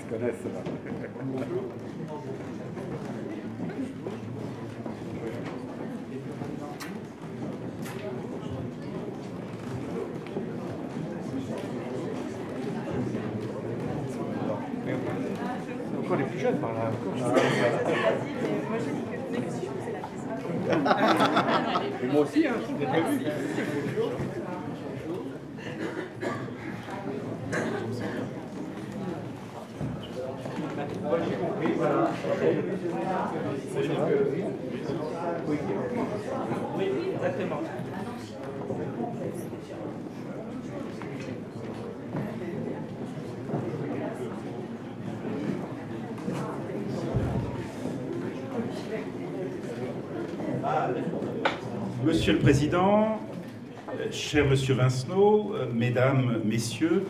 se connaissent là. Encore les plus jeunes par là. Et moi aussi, hein, je l'ai prévu. J'ai compris, voilà. Oui, exactement. Monsieur le Président, cher Monsieur Vincenot, Mesdames, Messieurs,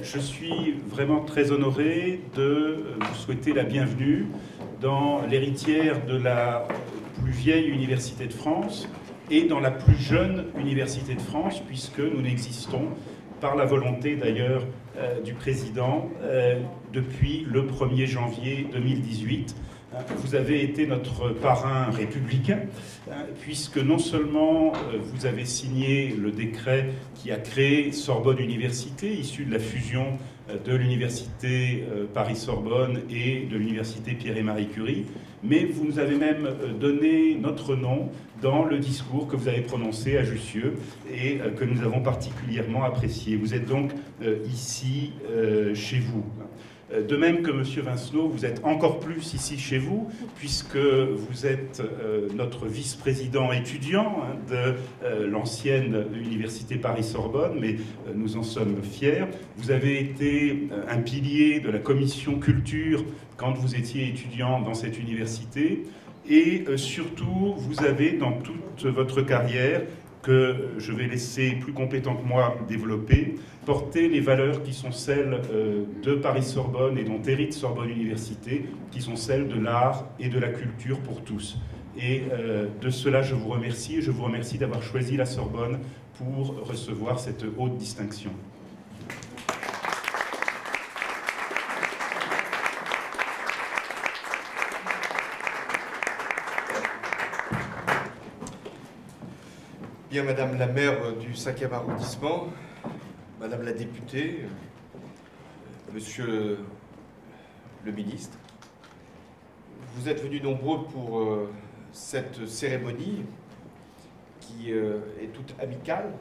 je suis vraiment très honoré de vous souhaiter la bienvenue dans l'héritière de la plus vieille université de France et dans la plus jeune université de France, puisque nous n'existons, par la volonté d'ailleurs du Président, depuis le 1er janvier 2018. Vous avez été notre parrain républicain, puisque non seulement vous avez signé le décret qui a créé Sorbonne Université, issu de la fusion de l'université Paris-Sorbonne et de l'université Pierre et Marie Curie, mais vous nous avez même donné notre nom dans le discours que vous avez prononcé à Jussieu et que nous avons particulièrement apprécié. Vous êtes donc ici chez vous. De même que M. Vincenot, vous êtes encore plus ici chez vous, puisque vous êtes notre vice-président étudiant de l'ancienne université Paris-Sorbonne, mais nous en sommes fiers. Vous avez été un pilier de la commission culture quand vous étiez étudiant dans cette université, et surtout, vous avez, dans toute votre carrière, que je vais laisser plus compétent que moi développer, porter les valeurs qui sont celles de Paris-Sorbonne et dont hérite Sorbonne Université, qui sont celles de l'art et de la culture pour tous. Et de cela, je vous remercie, et je vous remercie d'avoir choisi la Sorbonne pour recevoir cette haute distinction. Bien, Madame la maire du 5e arrondissement, Madame la députée, Monsieur le ministre, vous êtes venus nombreux pour cette cérémonie qui est toute amicale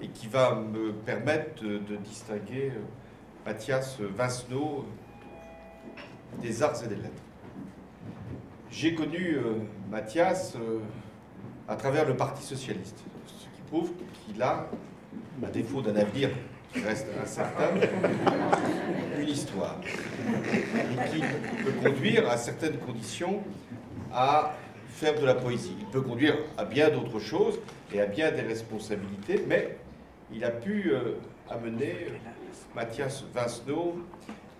et qui va me permettre de distinguer Mathias Vincenot des arts et des lettres. J'ai connu Mathias à travers le Parti socialiste, ce qui prouve qu'il a, à défaut d'un avenir qui reste incertain, une histoire, et qui peut conduire, à certaines conditions, à faire de la poésie. Il peut conduire à bien d'autres choses et à bien des responsabilités, mais il a pu amener Mathias Vincenot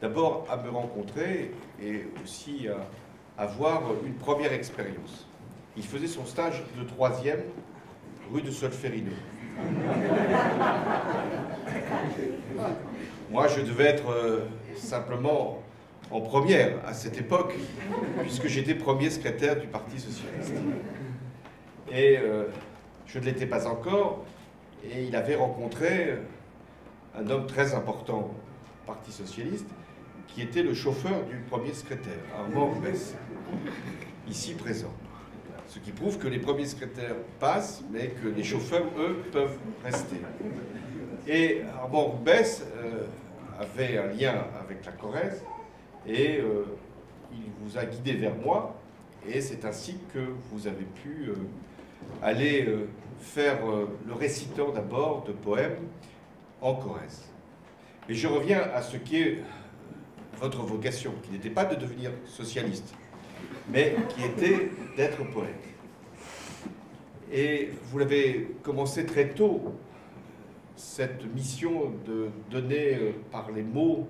d'abord à me rencontrer et aussi à avoir une première expérience. Il faisait son stage de 3e rue de Solferino. Moi, je devais être simplement en première à cette époque, puisque j'étais premier secrétaire du Parti socialiste. Et je ne l'étais pas encore, et il avait rencontré un homme très important au Parti socialiste, qui était le chauffeur du premier secrétaire, Armand Roumbès, ici présent. Ce qui prouve que les premiers secrétaires passent, mais que les chauffeurs, eux, peuvent rester. Et Armand Roumbès avait un lien avec la Corrèze, et il vous a guidé vers moi, et c'est ainsi que vous avez pu aller faire le récitant d'abord de poèmes en Corrèze. Mais je reviens à ce qui est votre vocation, qui n'était pas de devenir socialiste, mais qui était d'être poète. Et vous l'avez commencé très tôt, cette mission de donner par les mots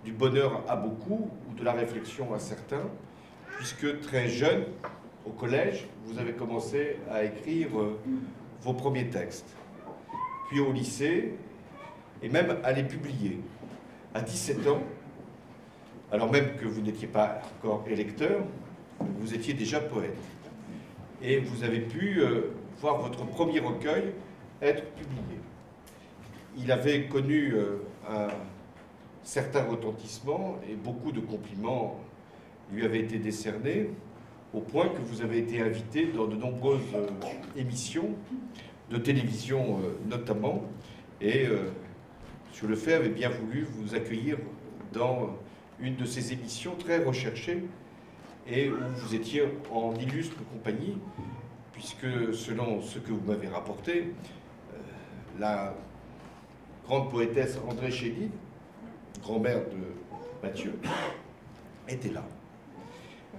du bonheur à beaucoup, ou de la réflexion à certains, puisque très jeune, au collège, vous avez commencé à écrire vos premiers textes, puis au lycée, et même à les publier. À 17 ans, alors même que vous n'étiez pas encore électeur, vous étiez déjà poète. Et vous avez pu voir votre premier recueil être publié. Il avait connu un certain retentissement et beaucoup de compliments lui avaient été décernés, au point que vous avez été invité dans de nombreuses émissions de télévision notamment, et Sur le fait avait bien voulu vous accueillir dans une de ces émissions très recherchées et où vous étiez en illustre compagnie, puisque selon ce que vous m'avez rapporté, la grande poétesse André Chédid, grand-mère de Mathieu, était là.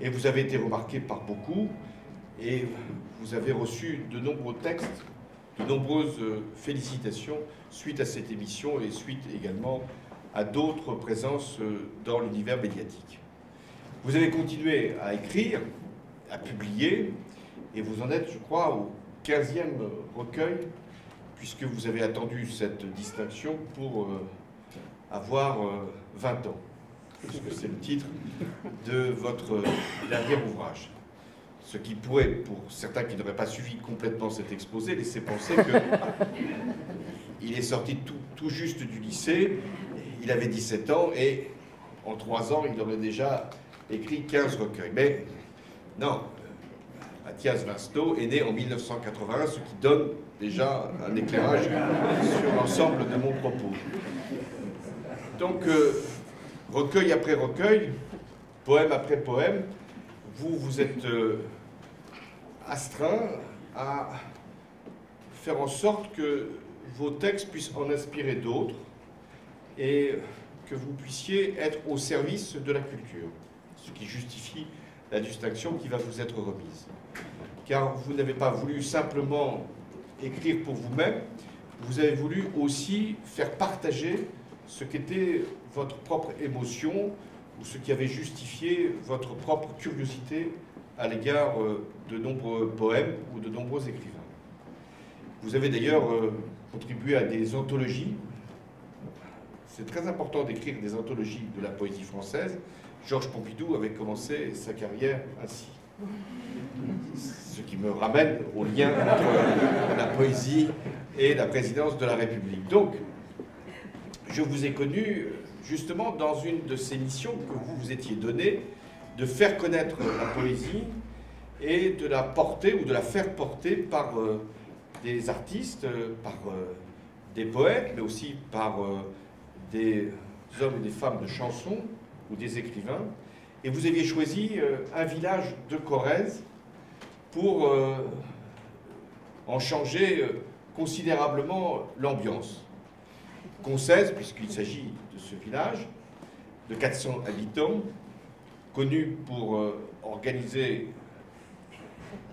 Et vous avez été remarqué par beaucoup, et vous avez reçu de nombreux textes, de nombreuses félicitations suite à cette émission et suite également à d'autres présences dans l'univers médiatique. Vous avez continué à écrire, à publier, et vous en êtes, je crois, au 15e recueil, puisque vous avez attendu cette distinction pour avoir 20 ans, puisque c'est le titre de votre dernier ouvrage. Ce qui pourrait, pour certains qui n'auraient pas suivi complètement cet exposé, laisser penser qu'il est sorti tout juste du lycée, il avait 17 ans, et en 3 ans, il aurait déjà écrit 15 recueils. Mais non, Mathias Vincenot est né en 1981, ce qui donne déjà un éclairage sur l'ensemble de mon propos. Donc, recueil après recueil, poème après poème, vous vous êtes astreint à faire en sorte que vos textes puissent en inspirer d'autres et que vous puissiez être au service de la culture, ce qui justifie la distinction qui va vous être remise. Car vous n'avez pas voulu simplement écrire pour vous-même, vous avez voulu aussi faire partager ce qu'était votre propre émotion ou ce qui avait justifié votre propre curiosité à l'égard de nombreux poèmes ou de nombreux écrivains. Vous avez d'ailleurs contribué à des anthologies. C'est très important d'écrire des anthologies de la poésie française. Georges Pompidou avait commencé sa carrière ainsi. Ce qui me ramène au lien entre la poésie et la présidence de la République. Donc, je vous ai connu justement dans une de ces missions que vous vous étiez donnée, de faire connaître la poésie et de la porter ou de la faire porter par des artistes, par des poètes, mais aussi par des hommes et des femmes de chansons ou des écrivains. Et vous aviez choisi un village de Corrèze pour en changer considérablement l'ambiance. Concèze, puisqu'il s'agit de ce village, de 400 habitants, connu pour organiser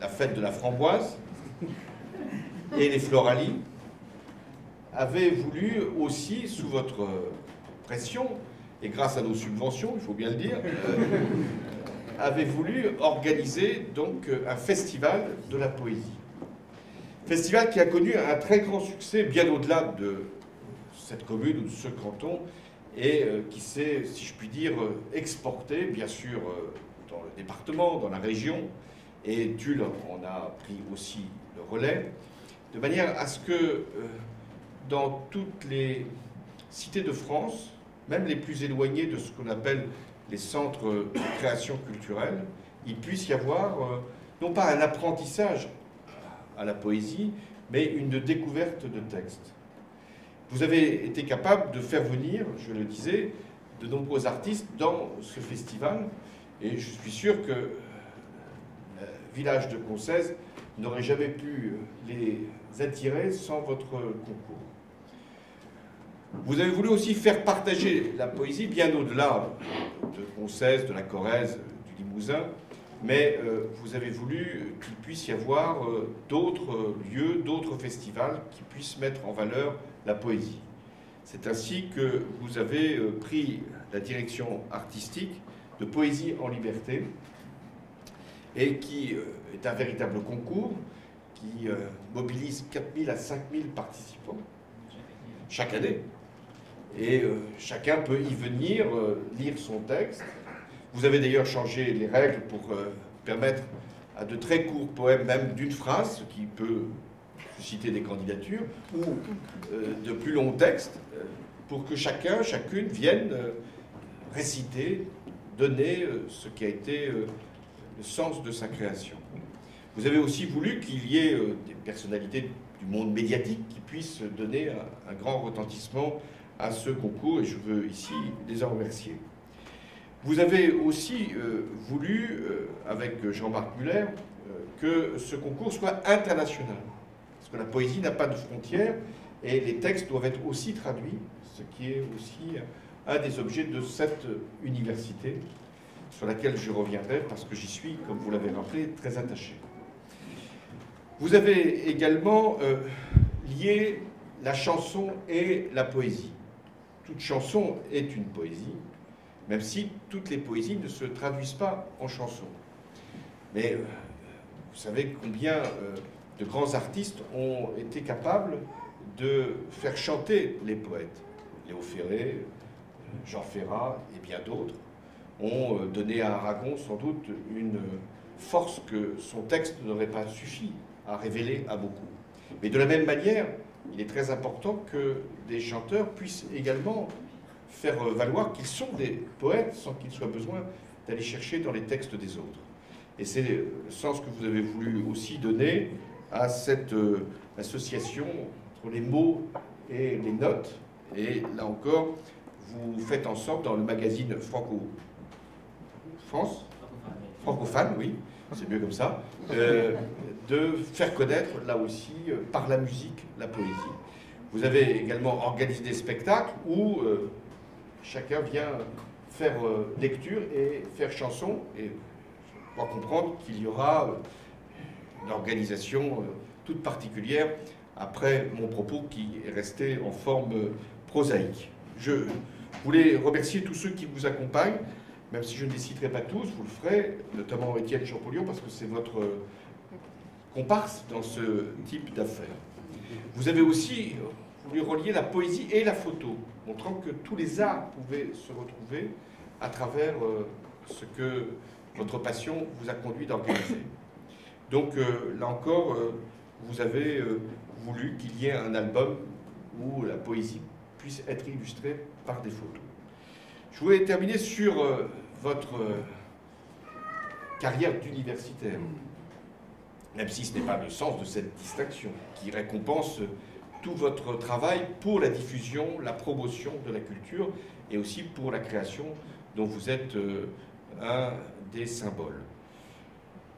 la fête de la framboise et les floralies, avait voulu aussi, sous votre pression, et grâce à nos subventions, il faut bien le dire, avait voulu organiser donc un festival de la poésie. Festival qui a connu un très grand succès, bien au-delà de cette commune ou de ce canton, et qui s'est, si je puis dire, exporté, bien sûr, dans le département, dans la région, et Tulle en a pris aussi le relais, de manière à ce que dans toutes les cités de France, même les plus éloignées de ce qu'on appelle les centres de création culturelle, il puisse y avoir, non pas un apprentissage à la poésie, mais une découverte de textes. Vous avez été capable de faire venir, je le disais, de nombreux artistes dans ce festival, et je suis sûr que le village de Concèze n'aurait jamais pu les attirer sans votre concours. Vous avez voulu aussi faire partager la poésie bien au-delà de Concèze, de la Corrèze, du Limousin, mais vous avez voulu qu'il puisse y avoir d'autres lieux, d'autres festivals qui puissent mettre en valeur la poésie. C'est ainsi que vous avez pris la direction artistique de Poésie en Liberté, et qui est un véritable concours qui mobilise 4 000 à 5 000 participants chaque année, et chacun peut y venir lire son texte. Vous avez d'ailleurs changé les règles pour permettre à de très courts poèmes, même d'une phrase, ce qui peut susciter des candidatures, ou de plus longs textes, pour que chacun, chacune vienne réciter, donner ce qui a été le sens de sa création. Vous avez aussi voulu qu'il y ait des personnalités du monde médiatique qui puissent donner un grand retentissement à ce concours, et je veux ici les en remercier. Vous avez aussi voulu, avec Jean-Marc Muller, que ce concours soit international, parce que la poésie n'a pas de frontières, et les textes doivent être aussi traduits, ce qui est aussi un des objets de cette université, sur laquelle je reviendrai, parce que j'y suis, comme vous l'avez rappelé, très attaché. Vous avez également lié la chanson et la poésie. Toute chanson est une poésie, même si toutes les poésies ne se traduisent pas en chansons. Mais vous savez combien de grands artistes ont été capables de faire chanter les poètes. Léo Ferré, Jean Ferrat et bien d'autres ont donné à Aragon sans doute une force que son texte n'aurait pas suffi à révéler à beaucoup. Mais de la même manière, il est très important que des chanteurs puissent également faire valoir qu'ils sont des poètes sans qu'il soit besoin d'aller chercher dans les textes des autres. Et c'est le sens que vous avez voulu aussi donner à cette association entre les mots et les notes. Et là encore, vous faites en sorte, dans le magazine Francophane, oui, c'est mieux comme ça, de faire connaître, là aussi, par la musique, la poésie. Vous avez également organisé des spectacles où chacun vient faire lecture et faire chanson, et je crois comprendre qu'il y aura une organisation toute particulière après mon propos qui est resté en forme prosaïque. Je voulais remercier tous ceux qui vous accompagnent, même si je ne les citerai pas tous, vous le ferez, notamment Étienne Champollion, parce que c'est votre comparse dans ce type d'affaires. Vous avez aussi voulu relier la poésie et la photo, montrant que tous les arts pouvaient se retrouver à travers ce que votre passion vous a conduit d'organiser. Donc là encore, vous avez voulu qu'il y ait un album où la poésie puisse être illustrée par des photos. Je voulais terminer sur votre carrière d'universitaire, même si ce n'est pas le sens de cette distinction, qui récompense tout votre travail pour la diffusion, la promotion de la culture et aussi pour la création dont vous êtes un des symboles.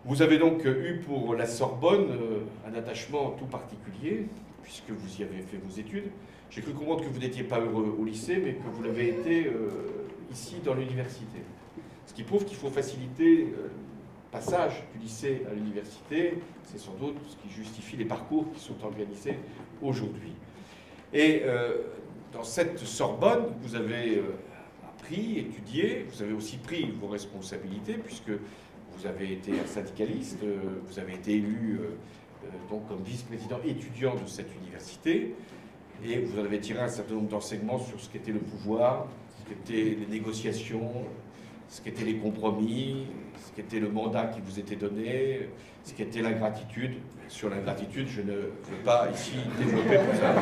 Vous avez donc eu pour la Sorbonne un attachement tout particulier, puisque vous y avez fait vos études. J'ai cru comprendre que vous n'étiez pas heureux au lycée, mais que vous l'avez été ici dans l'université. Ce qui prouve qu'il faut faciliter le passage du lycée à l'université. C'est sans doute ce qui justifie les parcours qui sont organisés aujourd'hui. Et dans cette Sorbonne, vous avez appris, étudié, vous avez aussi pris vos responsabilités, puisque vous avez été un syndicaliste, vous avez été élu donc comme vice-président étudiant de cette université, et vous en avez tiré un certain nombre d'enseignements sur ce qu'était le pouvoir, ce qu'étaient les négociations, ce qu'étaient les compromis, ce qu'était le mandat qui vous était donné, ce qu'était l'ingratitude. Sur l'ingratitude, je ne veux pas ici développer tout ça.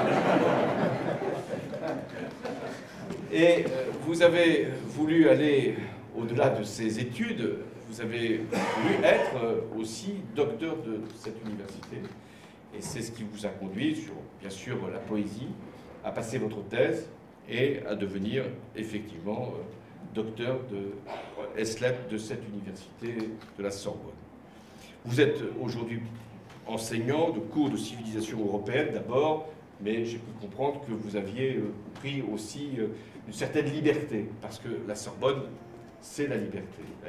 Et vous avez voulu aller au-delà de ces études, vous avez voulu être aussi docteur de cette université. Et c'est ce qui vous a conduit, sur bien sûr la poésie, à passer votre thèse et à devenir effectivement docteur de S-Lettres de cette université de la Sorbonne. Vous êtes aujourd'hui enseignant de cours de civilisation européenne d'abord, mais j'ai pu comprendre que vous aviez pris aussi une certaine liberté, parce que la Sorbonne, c'est la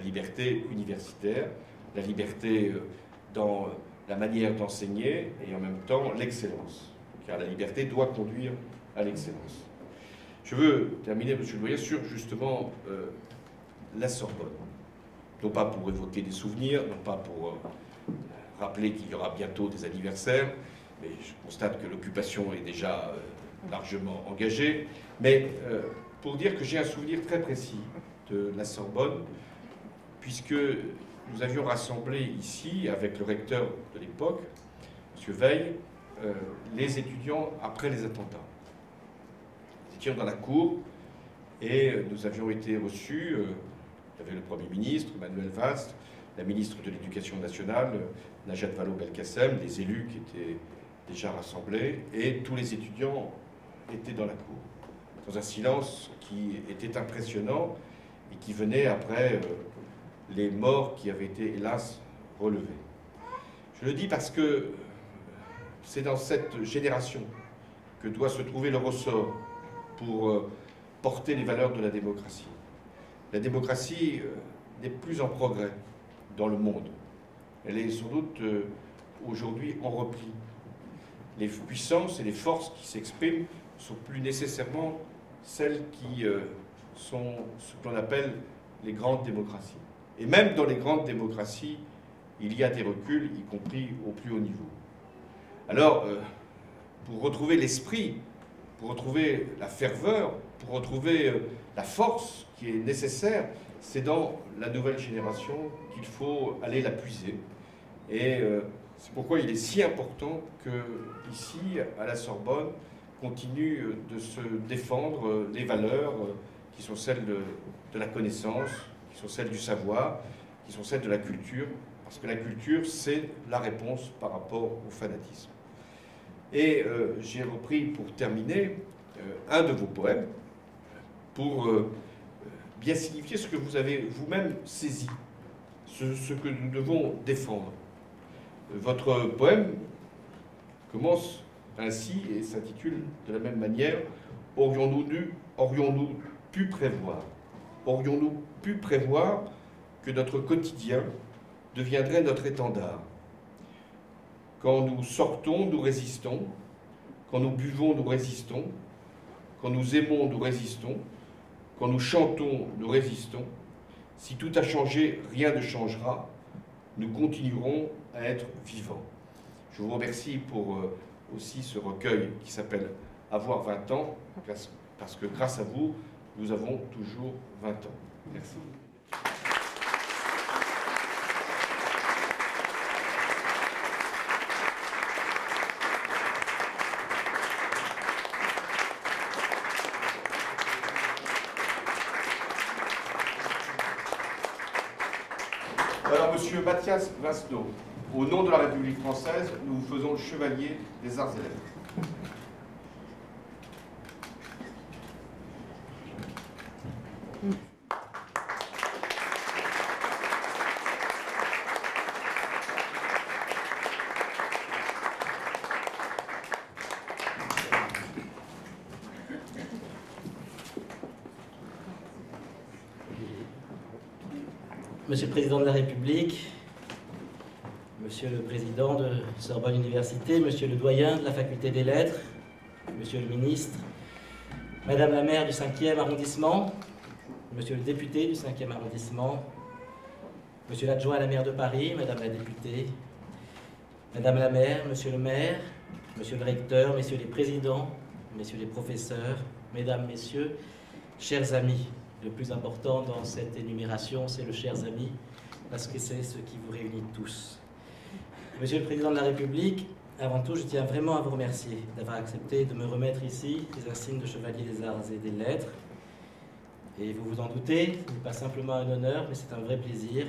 liberté universitaire, la liberté dans la manière d'enseigner et en même temps l'excellence, car la liberté doit conduire à l'excellence. Je veux terminer, Monsieur le Doyen, sur justement la Sorbonne. Non pas pour évoquer des souvenirs, non pas pour rappeler qu'il y aura bientôt des anniversaires, mais je constate que l'occupation est déjà largement engagé, mais pour dire que j'ai un souvenir très précis de la Sorbonne, puisque nous avions rassemblé ici, avec le recteur de l'époque, M. Veil, les étudiants après les attentats. Nous étions dans la cour et nous avions été reçus, il y avait le Premier ministre, Manuel Valls, la ministre de l'Éducation nationale, Najat Vallaud-Belkacem, les élus qui étaient déjà rassemblés, et tous les étudiants étaient dans la cour, dans un silence qui était impressionnant et qui venait après les morts qui avaient été, hélas, relevés. Je le dis parce que c'est dans cette génération que doit se trouver le ressort pour porter les valeurs de la démocratie. La démocratie n'est plus en progrès dans le monde. Elle est sans doute aujourd'hui en repli. Les puissances et les forces qui s'expriment ne sont plus nécessairement celles qui sont ce qu'on appelle les grandes démocraties. Et même dans les grandes démocraties, il y a des reculs, y compris au plus haut niveau. Alors, pour retrouver l'esprit, pour retrouver la ferveur, pour retrouver la force qui est nécessaire, c'est dans la nouvelle génération qu'il faut aller la puiser. Et c'est pourquoi il est si important que, ici, à la Sorbonne, continue de se défendre les valeurs qui sont celles de la connaissance, qui sont celles du savoir, qui sont celles de la culture, parce que la culture, c'est la réponse par rapport au fanatisme. Et j'ai repris, pour terminer, un de vos poèmes, pour bien signifier ce que vous avez vous-même saisi, ce que nous devons défendre. Votre poème commence ainsi et s'intitule de la même manière « Aurions-nous pu prévoir ? Aurions-nous pu prévoir que notre quotidien deviendrait notre étendard ? Quand nous sortons, nous résistons. Quand nous buvons, nous résistons. Quand nous aimons, nous résistons. Quand nous chantons, nous résistons. Si tout a changé, rien ne changera. Nous continuerons à être vivants. » Je vous remercie pour aussi ce recueil qui s'appelle « Avoir 20 ans », parce que grâce à vous, nous avons toujours 20 ans. Merci. Alors, Monsieur Mathias Vincenot, au nom de la République française, nous vous faisons le chevalier des arts et lettres. Monsieur le Président de la République, Monsieur le Président de Sorbonne Université, Monsieur le Doyen de la Faculté des Lettres, Monsieur le Ministre, Madame la maire du 5e arrondissement, Monsieur le député du 5e arrondissement, Monsieur l'adjoint à la maire de Paris, Madame la députée, Madame la maire, Monsieur le maire, Monsieur le recteur, Messieurs les présidents, Messieurs les professeurs, Mesdames, Messieurs, chers amis. Le plus important dans cette énumération, c'est le chers amis, parce que c'est ce qui vous réunit tous. Monsieur le Président de la République, avant tout, je tiens vraiment à vous remercier d'avoir accepté de me remettre ici les insignes de chevalier des arts et des lettres. Et vous vous en doutez, ce n'est pas simplement un honneur, mais c'est un vrai plaisir.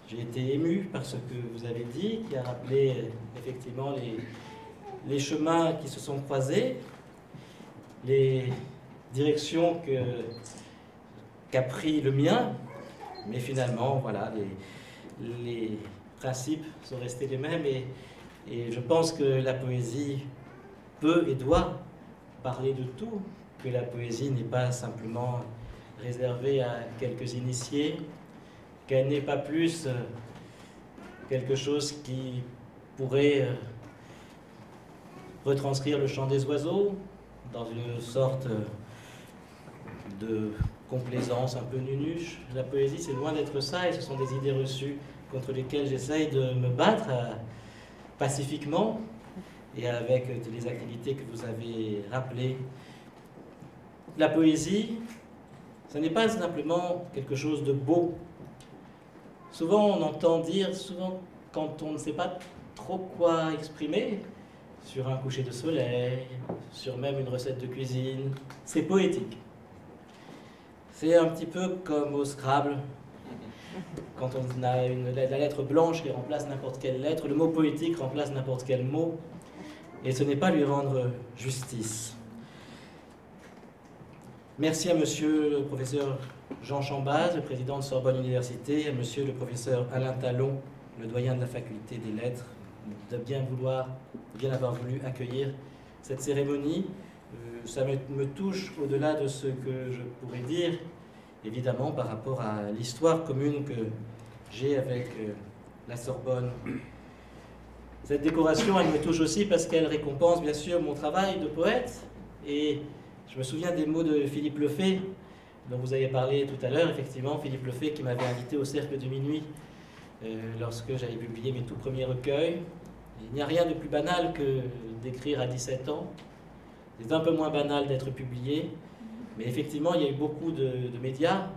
J'ai été ému par ce que vous avez dit, qui a rappelé effectivement les chemins qui se sont croisés, les directions qu'a pris le mien, mais finalement, voilà, les principes sont restés les mêmes et je pense que la poésie peut et doit parler de tout, que la poésie n'est pas simplement réservée à quelques initiés, qu'elle n'est pas plus quelque chose qui pourrait retranscrire le chant des oiseaux dans une sorte de complaisance un peu nunuche. La poésie, c'est loin d'être ça, et ce sont des idées reçues contre lesquelles j'essaye de me battre pacifiquement, et avec les activités que vous avez rappelées. La poésie, ce n'est pas simplement quelque chose de beau. Souvent on entend dire, souvent quand on ne sait pas trop quoi exprimer, sur un coucher de soleil, sur même une recette de cuisine, c'est poétique. C'est un petit peu comme au Scrabble. Quand on a la lettre blanche qui remplace n'importe quelle lettre, le mot poétique remplace n'importe quel mot, et ce n'est pas lui rendre justice. Merci à monsieur le professeur Jean Chambaz, le président de Sorbonne Université, et à monsieur le professeur Alain Talon, le doyen de la faculté des lettres, de bien avoir voulu accueillir cette cérémonie. Ça me touche au-delà de ce que je pourrais dire, évidemment, par rapport à l'histoire commune que j'ai avec la Sorbonne. Cette décoration, elle me touche aussi parce qu'elle récompense, bien sûr, mon travail de poète. Et je me souviens des mots de Philippe Lefay, dont vous avez parlé tout à l'heure. Effectivement, Philippe Lefay qui m'avait invité au Cercle de Minuit lorsque j'avais publié mes tout premiers recueils. Il n'y a rien de plus banal que d'écrire à 17 ans. C'est un peu moins banal d'être publié, mais effectivement, il y a eu beaucoup de médias.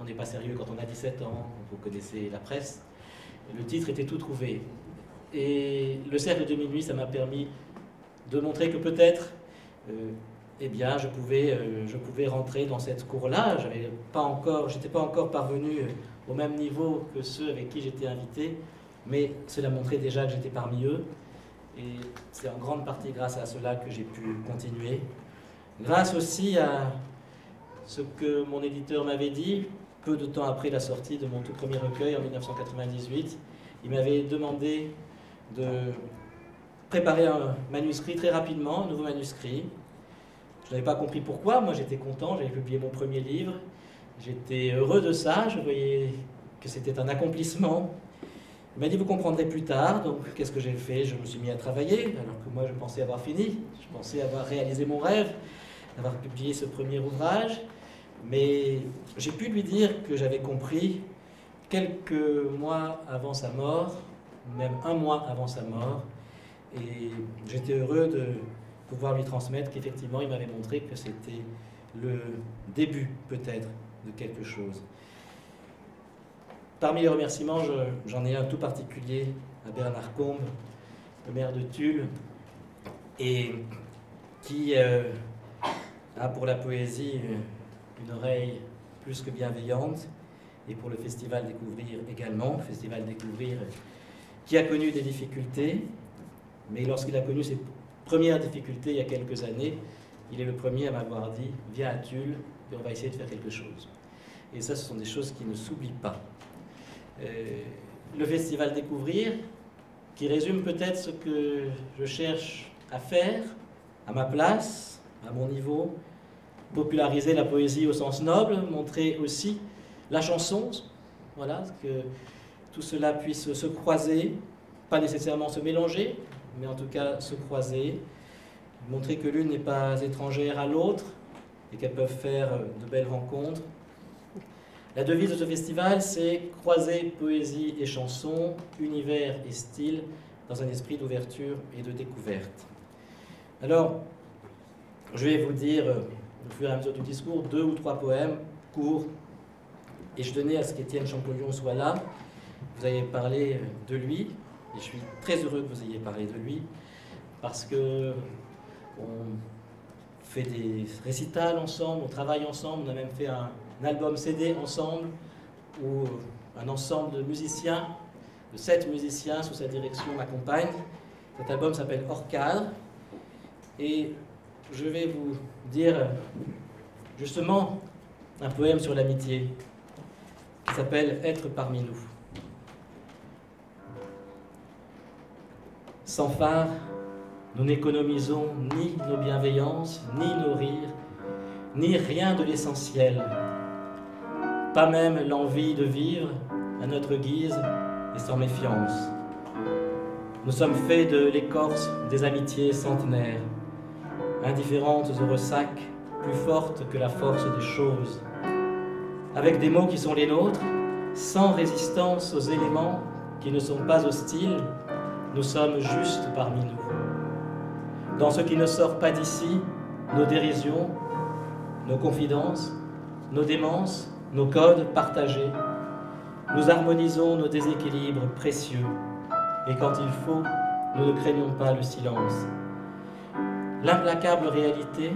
On n'est pas sérieux quand on a 17 ans, vous connaissez la presse. Le titre était tout trouvé. Et le Cercle de Minuit, ça m'a permis de montrer que peut-être, eh bien, je pouvais rentrer dans cette cour-là. J'étais pas encore parvenu au même niveau que ceux avec qui j'étais invité, mais cela montrait déjà que j'étais parmi eux. Et c'est en grande partie grâce à cela que j'ai pu continuer. Grâce aussi à ce que mon éditeur m'avait dit, peu de temps après la sortie de mon tout premier recueil en 1998, il m'avait demandé de préparer un manuscrit très rapidement, un nouveau manuscrit. Je n'avais pas compris pourquoi, moi j'étais content, j'avais publié mon premier livre, j'étais heureux de ça, je voyais que c'était un accomplissement. Il m'a dit, vous comprendrez plus tard. Donc, qu'est-ce que j'ai fait? Je me suis mis à travailler, alors que moi, je pensais avoir fini. Je pensais avoir réalisé mon rêve, d'avoir publié ce premier ouvrage. Mais j'ai pu lui dire que j'avais compris quelques mois avant sa mort, même un mois avant sa mort. Et j'étais heureux de pouvoir lui transmettre qu'effectivement, il m'avait montré que c'était le début, peut-être, de quelque chose. Parmi les remerciements, j'en ai un tout particulier à Bernard Combe, le maire de Tulle, et qui a pour la poésie une oreille plus que bienveillante, et pour le Festival Découvrir également, Festival Découvrir qui a connu des difficultés, mais lorsqu'il a connu ses premières difficultés il y a quelques années, il est le premier à m'avoir dit « Viens à Tulle et on va essayer de faire quelque chose ». Et ça, ce sont des choses qui ne s'oublient pas. Le Festival Découvrir, qui résume peut-être ce que je cherche à faire, à ma place, à mon niveau, populariser la poésie au sens noble, montrer aussi la chanson, voilà, que tout cela puisse se croiser, pas nécessairement se mélanger, mais en tout cas se croiser, montrer que l'une n'est pas étrangère à l'autre et qu'elles peuvent faire de belles rencontres. La devise de ce festival, c'est « Croiser poésie et chanson, univers et style, dans un esprit d'ouverture et de découverte ». Alors, je vais vous dire, au fur et à mesure du discours, 2 ou 3 poèmes courts, et je tenais à ce qu'Étienne Champollion soit là. Vous avez parlé de lui, et je suis très heureux que vous ayez parlé de lui, parce que on fait des récitals ensemble, on travaille ensemble, on a même fait un album CD ensemble, où un ensemble de musiciens, de 7 musiciens sous sa direction m'accompagnent. Cet album s'appelle Hors Cadre, et je vais vous dire justement un poème sur l'amitié qui s'appelle « Être parmi nous ». Sans phare, nous n'économisons ni nos bienveillances, ni nos rires, ni rien de l'essentiel. Pas même l'envie de vivre à notre guise et sans méfiance. Nous sommes faits de l'écorce des amitiés centenaires, indifférentes au ressac, plus fortes que la force des choses. Avec des mots qui sont les nôtres, sans résistance aux éléments qui ne sont pas hostiles, nous sommes juste parmi nous. dans ce qui ne sort pas d'ici, nos dérisions, nos confidences, nos démences, nos codes partagés. Nous harmonisons nos déséquilibres précieux, et quand il faut, nous ne craignons pas le silence. L'implacable réalité,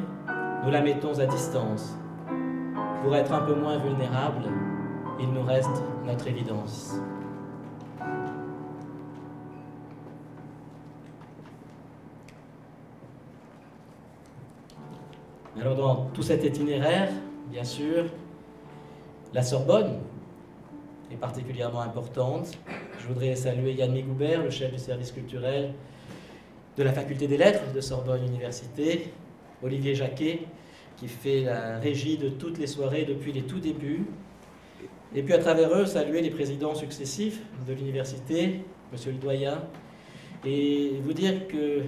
nous la mettons à distance. Pour être un peu moins vulnérables, il nous reste notre évidence. Alors dans tout cet itinéraire, bien sûr, la Sorbonne est particulièrement importante. Je voudrais saluer Yann Migoubert, le chef du service culturel de la faculté des lettres de Sorbonne Université, Olivier Jacquet, qui fait la régie de toutes les soirées depuis les tout débuts, et puis à travers eux, saluer les présidents successifs de l'université, monsieur le doyen, et vous dire que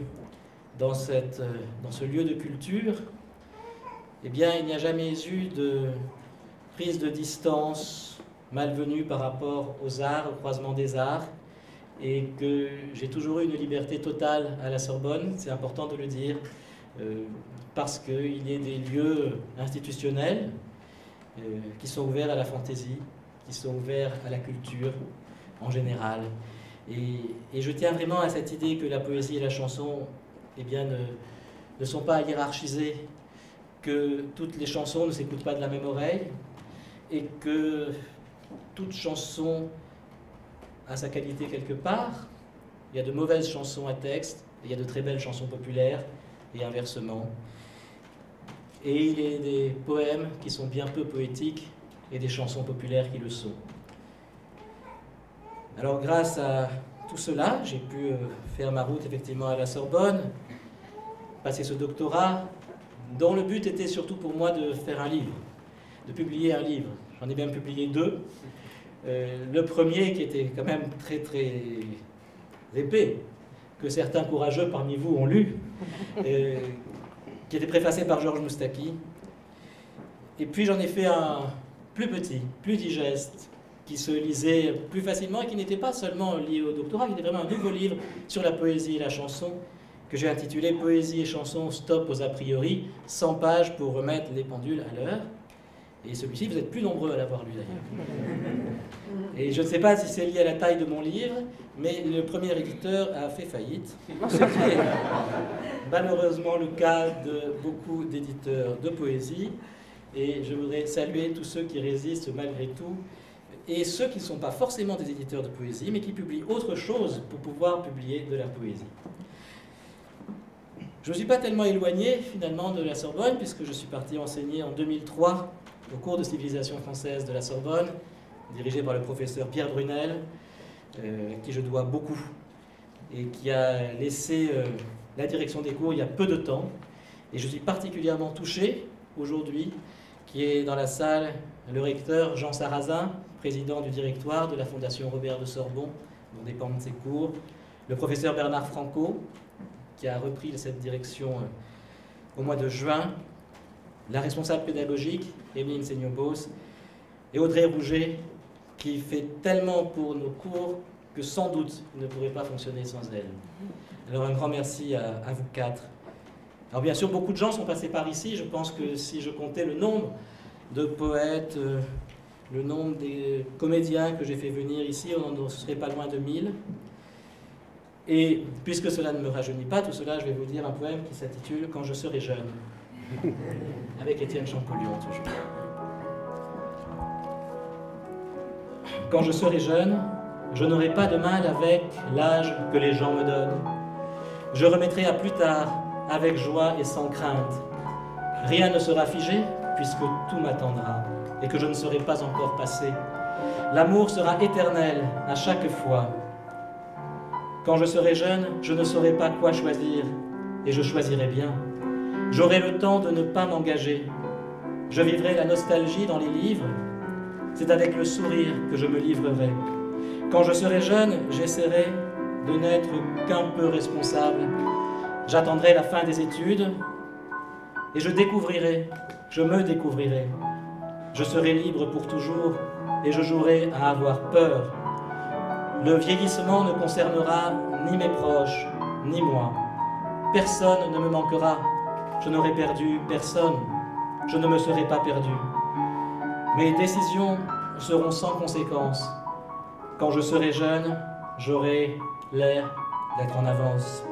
dans ce lieu de culture, eh bien, il n'y a jamais eu de prise de distance malvenue par rapport aux arts, au croisement des arts, et que j'ai toujours eu une liberté totale à la Sorbonne, c'est important de le dire, parce qu'il y a des lieux institutionnels qui sont ouverts à la fantaisie, qui sont ouverts à la culture en général. Et je tiens vraiment à cette idée que la poésie et la chanson eh bien, ne sont pas hiérarchisées, que toutes les chansons ne s'écoutent pas de la même oreille, et que toute chanson a sa qualité quelque part. Il y a de mauvaises chansons à texte, et il y a de très belles chansons populaires, et inversement. Et il y a des poèmes qui sont bien peu poétiques, et des chansons populaires qui le sont. Alors grâce à tout cela, j'ai pu faire ma route effectivement à la Sorbonne, passer ce doctorat, dont le but était surtout pour moi de faire un livre, de publier un livre. J'en ai même publié 2. Le premier, qui était quand même très très épais, que certains courageux parmi vous ont lu, qui était préfacé par Georges Moustaki. Et puis j'en ai fait un plus petit, plus digeste, qui se lisait plus facilement et qui n'était pas seulement lié au doctorat, qui était vraiment un nouveau livre sur la poésie et la chanson, que j'ai intitulé « Poésie et chanson, stop aux a priori », 100 pages pour remettre les pendules à l'heure. Et celui-ci, vous êtes plus nombreux à l'avoir lu d'ailleurs. Et je ne sais pas si c'est lié à la taille de mon livre, mais le premier éditeur a fait faillite, ce qui est malheureusement le cas de beaucoup d'éditeurs de poésie. Et je voudrais saluer tous ceux qui résistent malgré tout, et ceux qui ne sont pas forcément des éditeurs de poésie, mais qui publient autre chose pour pouvoir publier de la poésie. Je ne suis pas tellement éloigné finalement de la Sorbonne, puisque je suis parti enseigner en 2003 au cours de civilisation française de la Sorbonne, dirigé par le professeur Pierre Brunel, à qui je dois beaucoup, et qui a laissé la direction des cours il y a peu de temps. Et je suis particulièrement touché aujourd'hui, qui est dans la salle le recteur Jean Sarrazin, président du directoire de la Fondation Robert de Sorbon, dont dépendent ses cours, le professeur Bernard Franco, qui a repris cette direction au mois de juin, la responsable pédagogique, Emeline Seignobos, et Audrey Rouget, qui fait tellement pour nos cours que sans doute il ne pourrait pas fonctionner sans elle. Alors un grand merci à vous 4. Alors bien sûr, beaucoup de gens sont passés par ici. Je pense que si je comptais le nombre de poètes, le nombre des comédiens que j'ai fait venir ici, on ne serait pas loin de 1000. Et puisque cela ne me rajeunit pas, tout cela, je vais vous dire un poème qui s'intitule « Quand je serai jeune », avec Étienne Champollion toujours. Quand je serai jeune, je n'aurai pas de mal avec l'âge que les gens me donnent. Je remettrai à plus tard, avec joie et sans crainte. Rien ne sera figé, puisque tout m'attendra, et que je ne serai pas encore passé. L'amour sera éternel à chaque fois. Quand je serai jeune, je ne saurai pas quoi choisir, et je choisirai bien. J'aurai le temps de ne pas m'engager. Je vivrai la nostalgie dans les livres. C'est avec le sourire que je me livrerai. Quand je serai jeune, j'essaierai de n'être qu'un peu responsable. J'attendrai la fin des études, et je me découvrirai. Je serai libre pour toujours, et je jouerai à avoir peur. Le vieillissement ne concernera ni mes proches, ni moi. personne ne me manquera. Je n'aurai perdu personne. Je ne me serai pas perdu. Mes décisions seront sans conséquence. Quand je serai jeune, j'aurai l'air d'être en avance.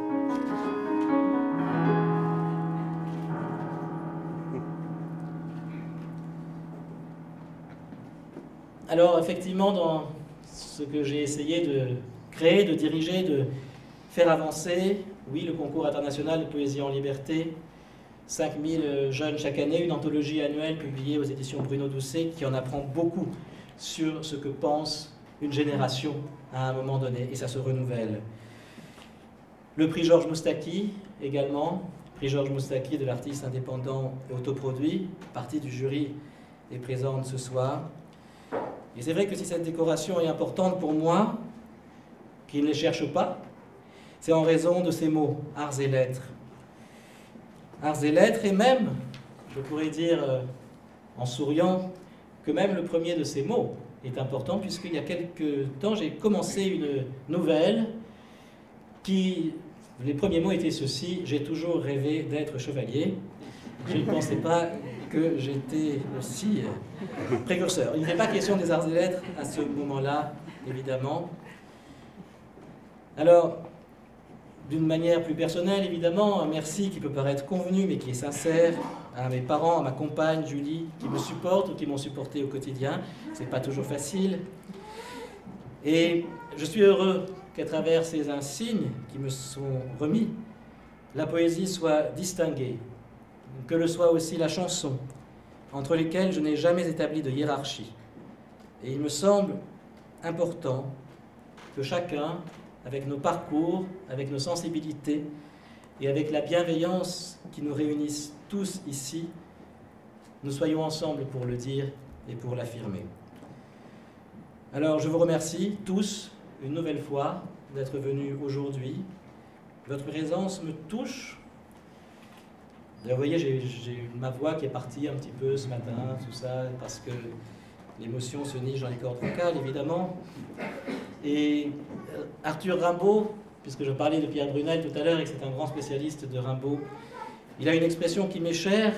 Alors effectivement, dans ce que j'ai essayé de créer, de diriger, de faire avancer, oui, le concours international de poésie en liberté, 5000 jeunes chaque année, une anthologie annuelle publiée aux éditions Bruno Doucet qui en apprend beaucoup sur ce que pense une génération à un moment donné, et ça se renouvelle. Le prix Georges Moustaki également, prix Georges Moustaki de l'artiste indépendant et autoproduit, partie du jury est présente ce soir. Et c'est vrai que si cette décoration est importante pour moi, qui ne les cherche pas, c'est en raison de ces mots, arts et lettres. Arts et lettres, et même, je pourrais dire en souriant, que même le premier de ces mots est important, puisqu'il y a quelques temps, j'ai commencé une nouvelle qui, les premiers mots étaient ceux-ci: j'ai toujours rêvé d'être chevalier. Je ne pensais pas que j'étais aussi précurseur. Il n'est pas question des arts et lettres à ce moment-là, évidemment. Alors, d'une manière plus personnelle, évidemment, un merci qui peut paraître convenu, mais qui est sincère, à mes parents, à ma compagne Julie, qui me supportent ou qui m'ont supporté au quotidien. C'est pas toujours facile. Et je suis heureux qu'à travers ces insignes qui me sont remis, la poésie soit distinguée, que le soit aussi la chanson, entre lesquelles je n'ai jamais établi de hiérarchie. Et il me semble important que chacun, avec nos parcours, avec nos sensibilités et avec la bienveillance qui nous réunissent tous ici, nous soyons ensemble pour le dire et pour l'affirmer. Alors je vous remercie tous une nouvelle fois d'être venus aujourd'hui. Votre présence me touche. Vous voyez, j'ai ma voix qui est partie un petit peu ce matin, tout ça, parce que l'émotion se niche dans les cordes vocales, évidemment. Et Arthur Rimbaud, puisque je parlais de Pierre Brunel tout à l'heure et que c'est un grand spécialiste de Rimbaud, il a une expression qui m'est chère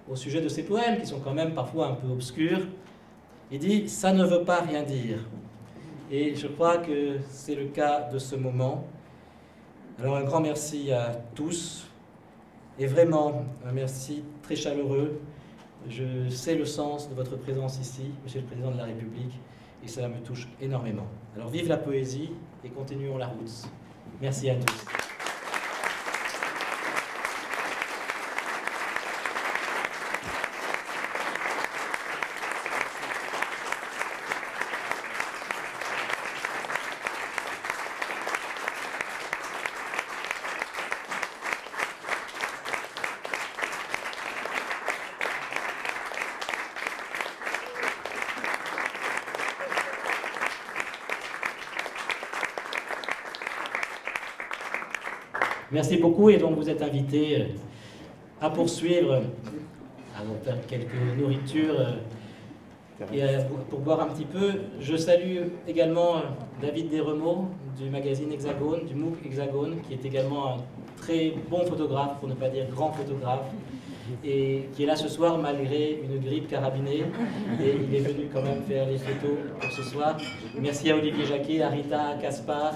au sujet de ses poèmes, qui sont quand même parfois un peu obscurs. Il dit « ça ne veut pas rien dire ». Et je crois que c'est le cas de ce moment. Alors un grand merci à tous, et vraiment un merci très chaleureux. Je sais le sens de votre présence ici, Monsieur le Président de la République, et cela me touche énormément. Alors vive la poésie et continuons la route. Merci à tous. Merci beaucoup, et donc vous êtes invités à poursuivre, à faire quelques nourritures et pour boire un petit peu. Je salue également David Desremeaux du magazine Hexagone, du MOOC Hexagone, qui est également un très bon photographe, pour ne pas dire grand photographe, et qui est là ce soir malgré une grippe carabinée, et il est venu quand même faire les photos pour ce soir. Merci à Olivier Jacquet, à Rita, à Caspar,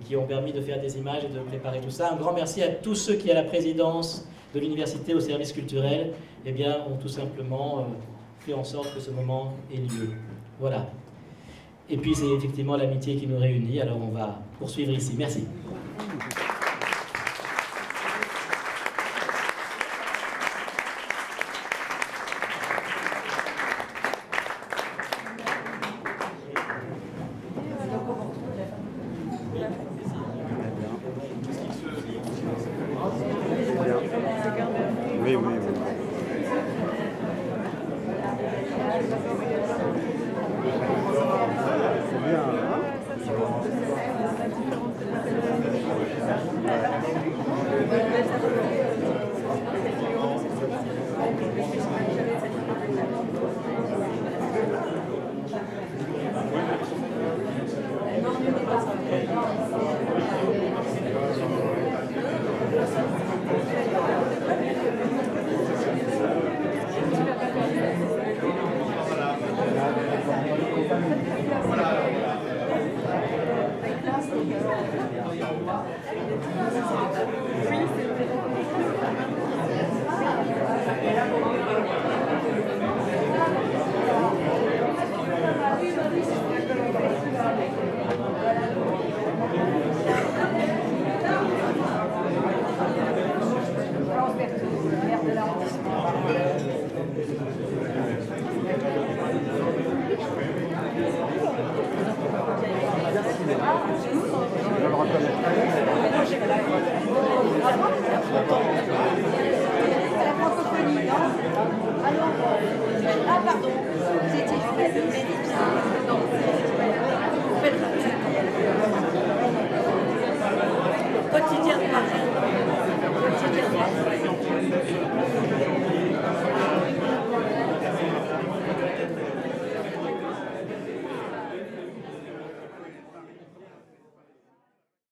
qui ont permis de faire des images et de préparer tout ça. Un grand merci à tous ceux qui, à la présidence de l'université au service culturel, eh bien, ont tout simplement fait en sorte que ce moment ait lieu. Voilà. Et puis c'est effectivement l'amitié qui nous réunit, alors on va poursuivre ici. Merci. Oui, oui, oui. C'est bien, hein? Je le reconnaîtrai.